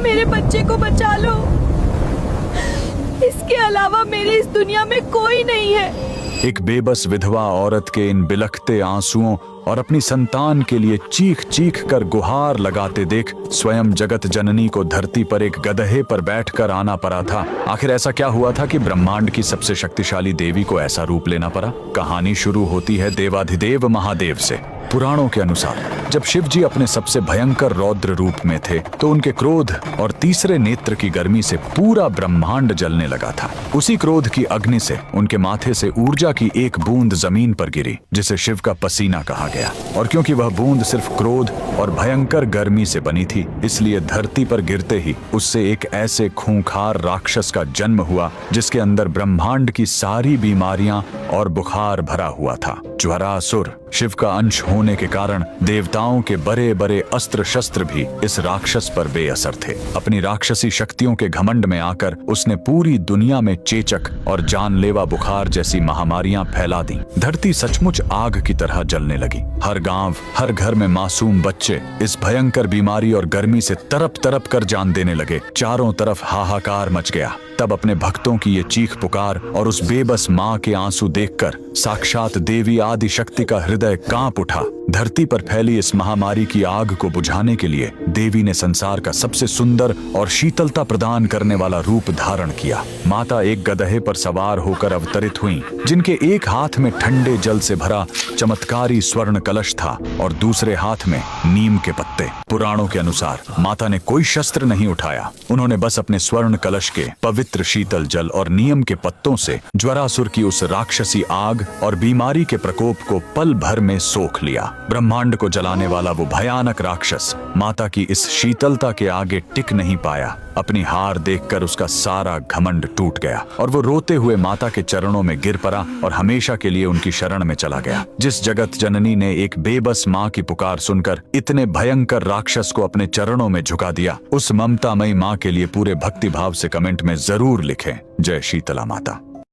मेरे बच्चे को बचा लो। इसके अलावा मेरी इस दुनिया में कोई नहीं है। एक बेबस विधवा औरत के इन बिलखते आंसुओं और अपनी संतान के लिए चीख चीख कर गुहार लगाते देख स्वयं जगत जननी को धरती पर एक गधे पर बैठकर आना पड़ा था। आखिर ऐसा क्या हुआ था कि ब्रह्मांड की सबसे शक्तिशाली देवी को ऐसा रूप लेना पड़ा? कहानी शुरू होती है देवाधिदेव महादेव से। पुराणों के अनुसार जब शिव जी अपने सबसे भयंकर रौद्र रूप में थे तो उनके क्रोध और तीसरे नेत्र की गर्मी से पूरा ब्रह्मांड जलने लगा था। उसी क्रोध की अग्नि से उनके माथे से ऊर्जा की एक बूंद जमीन पर गिरी, जिसे शिव का पसीना कहा गया। और क्योंकि वह बूंद सिर्फ क्रोध और भयंकर गर्मी से बनी थी, इसलिए धरती पर गिरते ही उससे एक ऐसे खूंखार राक्षस का जन्म हुआ जिसके अंदर ब्रह्मांड की सारी बीमारियां और बुखार भरा हुआ था। ज्वरासुर शिव का अंश होने के कारण देवताओं के बड़े बड़े अस्त्र शस्त्र भी इस राक्षस पर बेअसर थे। अपनी राक्षसी शक्तियों के घमंड में आकर उसने पूरी दुनिया में चेचक और जानलेवा बुखार जैसी महामारियां फैला दी। धरती सचमुच आग की तरह जलने लगी। हर गांव, हर घर में मासूम बच्चे इस भयंकर बीमारी और गर्मी से तरप तरप कर जान देने लगे। चारों तरफ हाहाकार मच गया। तब अपने भक्तों की ये चीख पुकार और उस बेबस मां के आंसू देखकर साक्षात देवी आदि शक्ति का हृदय कांप उठा। धरती पर फैली इस महामारी की आग को बुझाने के लिए देवी ने संसार का सबसे सुंदर और शीतलता प्रदान करने वाला रूप धारण किया। माता एक गधे पर सवार होकर अवतरित हुई, जिनके एक हाथ में ठंडे जल से भरा चमत्कारी स्वर्ण कलश था और दूसरे हाथ में नीम के पत्ते। पुराणों के अनुसार माता ने कोई शस्त्र नहीं उठाया। उन्होंने बस अपने स्वर्ण कलश के पवित्र शीतल जल और नीम के पत्तों से ज्वरासुर की उस राक्षसी आग और बीमारी के प्रकोप को पल भर में सोख लिया। ब्रह्मांड को जलाने वाला वो भयानक राक्षस माता की इस शीतलता के आगे टिक नहीं पाया। अपनी हार देखकर उसका सारा घमंड टूट गया और वो रोते हुए माता के चरणों में गिर पड़ा और हमेशा के लिए उनकी शरण में चला गया। जिस जगत जननी ने एक बेबस माँ की पुकार सुनकर इतने भयंकर राक्षस को अपने चरणों में झुका दिया, उस ममतामयी माँ के लिए पूरे भक्ति भाव से कमेंट में जरूर लिखें, जय शीतला माता।